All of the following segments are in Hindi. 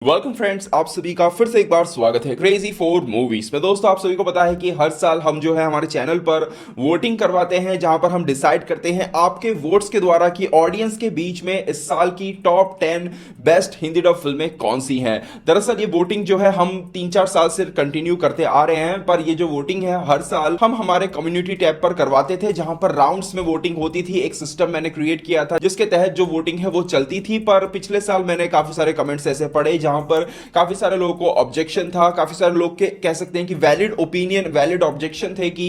वेलकम फ्रेंड्स, आप सभी का फिर से एक बार स्वागत है क्रेजी फॉर मूवीज में। दोस्तों, आप सभी को पता है कि हर साल हम जो है हमारे चैनल पर वोटिंग करवाते हैं, जहां पर हम डिसाइड करते हैं आपके वोट्स के द्वारा कि ऑडियंस के बीच में इस साल की टॉप 10 बेस्ट हिंदी डब फिल्में कौन सी हैं। दरअसल ये वोटिंग जो है हम 3-4 साल से कंटिन्यू करते आ रहे हैं, पर ये जो वोटिंग है हर साल हम हमारे कम्युनिटी टैब पर करवाते थे, जहां पर राउंड्स में वोटिंग होती थी। एक सिस्टम मैंने क्रिएट किया था जिसके तहत जो वोटिंग है वो चलती थी। पर पिछले साल मैंने काफी सारे कमेंट्स ऐसे पढ़े जहां पर काफी सारे लोगों को ऑब्जेक्शन था, काफी सारे लोग के कह सकते हैं कि वैलिड ओपिनियन, वैलिड ऑब्जेक्शन थे कि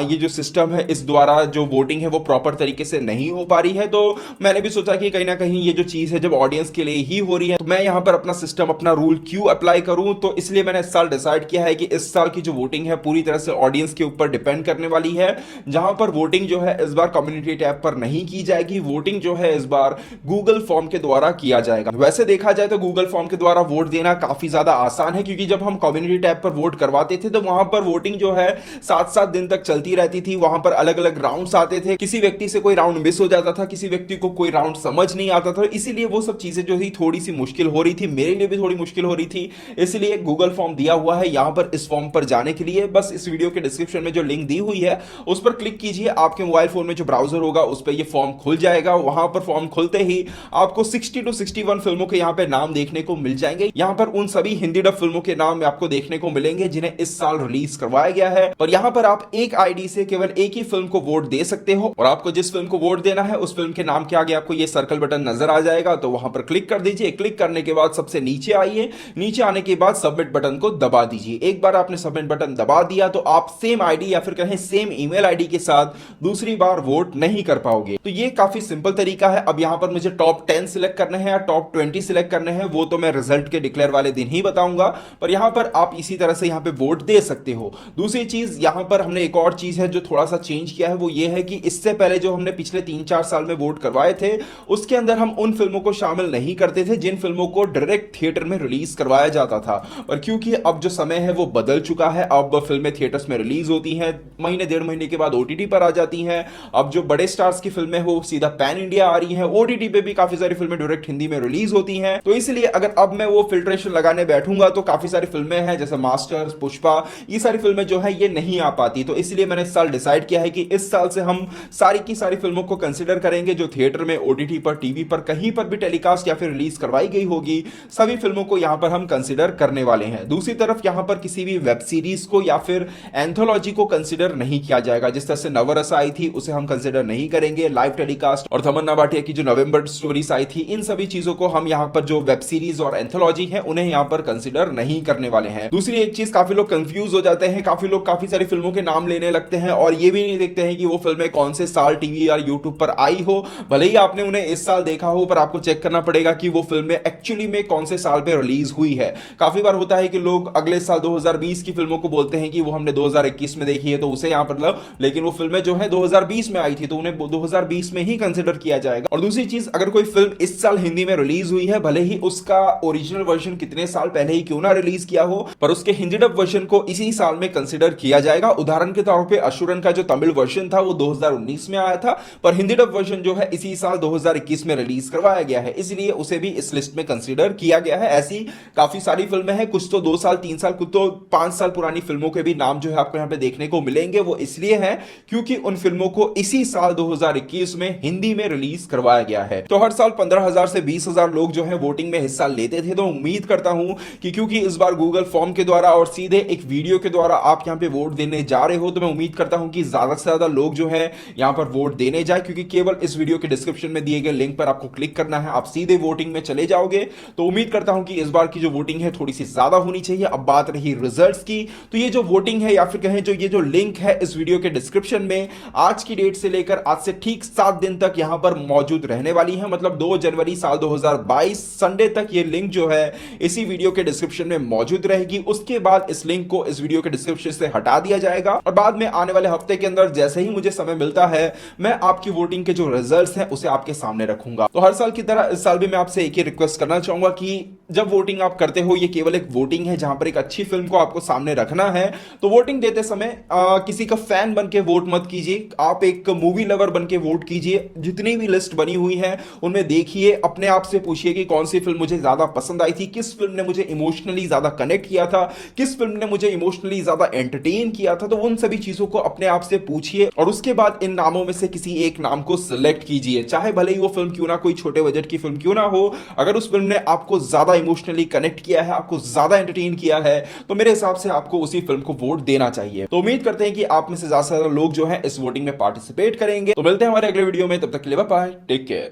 ये जो सिस्टम है इस द्वारा जो वोटिंग है वो प्रॉपर तरीके से नहीं हो पा रही है। तो मैंने भी सोचा कि कहीं ना कहीं ये जो चीज है जब ऑडियंस के लिए ही हो रही है तो मैं यहां पर अपना सिस्टम, अपना रूल क्यों अप्लाई करूं। तो इसलिए मैंने इस साल डिसाइड किया है कि इस साल की जो वोटिंग है पूरी तरह से ऑडियंस के ऊपर डिपेंड करने वाली है, जहां पर वोटिंग जो है इस बार कम्युनिटी टैब पर नहीं की जाएगी। वोटिंग जो है इस बार गूगल फॉर्म के द्वारा किया जाएगा। वैसे देखा जाए तो गूगल फॉर्म के द्वारा वोट देना काफी ज्यादा आसान है, क्योंकि जब हम कम्युनिटी टैब पर वोट करवाते थे तो वहां पर वोटिंग जो है 7-7 दिन तक चलती रहती थी। वहां पर अलग अलग राउंड्स आते थे, किसी व्यक्ति से कोई राउंड मिस हो जाता था, किसी व्यक्ति को कोई राउंड समझ नहीं आता था। इसीलिए वो सब चीजें जो थी थोड़ी सी मुश्किल हो रही थी, मेरे लिए भी थोड़ी मुश्किल हो रही थी। इसलिए गूगल फॉर्म दिया हुआ है यहां पर। इस फॉर्म पर जाने के लिए बस इस वीडियो के डिस्क्रिप्शन में जो लिंक दी हुई है उस पर क्लिक कीजिए। आपके मोबाइल फोन में जो ब्राउजर होगा उस पर यह फॉर्म खुल जाएगा। वहां पर फॉर्म खुलते ही आपको 60 to 61 फिल्मों के यहां पर नाम देखने को मिल जाएंगे। यहां पर उन सभी हिंदी डब फिल्मों के नाम आपको देखने को मिलेंगे जिन्हें इस साल रिलीज करवाया गया है। और यहां पर आप एक आईडी से केवल एक ही फिल्म को वोट दे सकते हो, और आपको जिस फिल्म को वोट देना है उस फिल्म के नाम के आगे आपको ये सर्कल बटन नजर आ जाएगा, तो वहां पर क्लिक कर दीजिए। क्लिक करने के बाद सबसे नीचे आइए, नीचे आने के बाद सबमिट बटन को दबा दीजिए। एक बार आपने सबमिट बटन दबा दिया तो आप सेम आईडी या फिर कहें सेम ईमेल आईडी के साथ दूसरी बार वोट नहीं कर पाओगे। तो ये काफी सिंपल तरीका है। अब यहां पर मुझे टॉप 10 सिलेक्ट करने हैं या टॉप 20 सिलेक्ट करने हैं वो तो मैं रिजल्ट के डिक्लेयर वाले दिन ही बताऊंगा, पर यहां पर आप इसी तरह से यहां पे वोट दे सकते हो। दूसरी चीज यहां पर हमने एक और चीज है जो थोड़ा सा चेंज किया है, वो ये है कि इससे पहले जो हमने पिछले 3-4 साल में वोट करवाए थे उसके अंदर हम उन फिल्मों को शामिल नहीं करते थे जिन फिल्मों को डायरेक्ट थिएटर में रिलीज करवाया जाता था। और क्योंकि अब जो समय है वो बदल चुका है, अब फिल्में थिएटर्स में रिलीज होती हैं, महीने 1.5 महीने के बाद ओटीटी पर आ जाती हैं। अब जो बड़े स्टार्स की फिल्में हो सीधा पैन इंडिया आ रही हैं, ओटीटी पे भी काफी सारी फिल्में डायरेक्ट हिंदी में रिलीज होती हैं। तो इसलिए अगर अब मैं वो फिल्ट्रेशन लगाने बैठूंगा तो काफी सारी फिल्में हैं जैसे मास्टर्स, पुष्पा, ये सारी फिल्में जो है ये नहीं आ पाती। तो इसलिए मैंने इस साल डिसाइड किया है कि इस साल से हम सारी की सारी फिल्मों को कंसीडर करेंगे जो थिएटर में, ओटीटी पर, टीवी पर कहीं पर भी टेलीकास्ट या फिर रिलीज करवाई गई होगी, सभी फिल्मों को यहां पर हम कंसीडर करने वाले हैं। दूसरी तरफ यहां पर किसी भी वेब सीरीज को या फिर एंथोलॉजी को कंसीडर नहीं किया जाएगा। जिस तरह से नवरस आई थी उसे हम कंसीडर नहीं करेंगे, लाइव टेलीकास्ट और तमन्ना भाटिया की जो नवंबर स्टोरीज आई थी, इन सभी चीजों को हम यहां पर जो वेब सीरीज और एंथोलॉजी है उन्हें यहां पर कंसीडर नहीं करने वाले हैं। दूसरी एक चीज, काफी लोग कंफ्यूज हो जाते हैं, काफी लोग काफी सारी फिल्मों के नाम लेने लगते हैं और ये भी नहीं देखते हैं कि वो फिल्में कौन से साल टीवी या यूट्यूब पर आई हो। भले ही आपने उन्हें इस साल देखा हो, पर आपको चेक करना पड़ेगा कि वो फिल्में एक्चुअली में कौन से साल पे रिलीज हुई है। काफी बार होता है कि लोग अगले साल 2020 की फिल्मों को बोलते हैं कि वो हमने 2021 में देखी है तो उसे यहां पर लेकिन वो फिल्में जो है 2020 में आई थी तो उन्हें 2020 में ही कंसिडर किया जाएगा। और दूसरी चीज, अगर कोई फिल्म इस साल हिंदी में रिलीज हुई है, भले ही उसका ओरिजिनल वर्जन कितने साल पहले ही क्यों ना रिलीज किया हो, पर उसके हिंदी डब वर्जन को इसी साल में कंसीडर किया जाएगा। उदाहरण के तौर पे असुरन का जो तमिल वर्जन था वो 2019 में आया था, पर हिंदी डब वर्जन जो है इसी साल 2021 में रिलीज करवाया गया है, इसलिए उसे भी इस लिस्ट में कंसीडर किया गया है। ऐसी काफी सारी फिल्में हैं, कुछ तो 2 साल 3 साल, कुछ तो 5 साल पुरानी फिल्मों के भी नाम जो है आपको यहां पे देखने को मिलेंगे। वो इसलिए है क्योंकि उन फिल्मों को इसी साल 2021 में हिंदी में रिलीज करवाया गया है। तो हर साल 15,000 से 20,000 लोग जो है वोटिंग में हिस्सा लेते थे। तो उम्मीद करता हूं कि क्योंकि इस बार गूगल फॉर्म के द्वारा और सीधे एक वीडियो के द्वारा आप यहां पे वोट देने जा रहे हो, तो मैं उम्मीद करता हूं कि ज्यादा से ज्यादा लोग जो है यहां पर वोट देने जाए, क्योंकि केवल इस वीडियो के डिस्क्रिप्शन में दिए गए लिंक पर आपको क्लिक करना है, आप सीधे वोटिंग में चले जाओगे। तो उम्मीद करता हूं कि इस बार की जो वोटिंग है थोड़ी सी ज्यादा होनी चाहिए। अब बात रही रिजल्ट्स की, तो ये जो वोटिंग है या फिर कहें जो ये जो लिंक है इस वीडियो के डिस्क्रिप्शन में आज की डेट से लेकर आज से ठीक 7 दिन तक यहां पर मौजूद रहने वाली है। मतलब 2 जनवरी साल 2022 संडे तक ये लिंक जो है इसी वीडियो के डिस्क्रिप्शन में मौजूद रहेगी। उसके बाद इस लिंक को इस वीडियो के डिस्क्रिप्शन से हटा दिया जाएगा और बाद में आने वाले हफ्ते के अंदर जैसे ही मुझे समय मिलता है मैं आपकी वोटिंग के जो रिजल्ट्स हैं उसे आपके सामने रखूंगा। तो हर साल की तरह इस साल भी मैं आपसे एक ही रिक्वेस्ट करना चाहूंगा कि जब वोटिंग आप करते हो, ये केवल एक वोटिंग है जहां पर एक अच्छी फिल्म को आपको सामने रखना है, तो वोटिंग देते समय किसी का फैन बन के वोट मत कीजिए, आप एक मूवी लवर बन के वोट कीजिए। जितनी भी लिस्ट बनी हुई है उनमें देखिए, अपने आप से पूछिए कि कौन सी फिल्म मुझे ज्यादा पसंद पसंद आई थी, किस फिल्म ने मुझे इमोशनली ज्यादा कनेक्ट किया था, किस फिल्म ने मुझे इमोशनली ज्यादा एंटरटेन किया था। तो उन सभी चीजों को अपने आप से पूछिए और उसके बाद इन नामों में से किसी एक नाम को सिलेक्ट कीजिए, चाहे भले ही वो फिल्म क्यों ना कोई छोटे बजट की फिल्म क्यों ना हो। अगर उस फिल्म ने आपको ज्यादा इमोशनली कनेक्ट किया है, आपको ज्यादा एंटरटेन किया है, तो मेरे हिसाब से आपको उसी फिल्म को वोट देना चाहिए। तो उम्मीद करते हैं कि आप में से ज्यादा से ज्यादा लोग जो है इस वोटिंग में पार्टिसिपेट करेंगे। तो मिलते हैं हमारे अगले वीडियो में, तब तक के लिए बाय बाय, टेक केयर।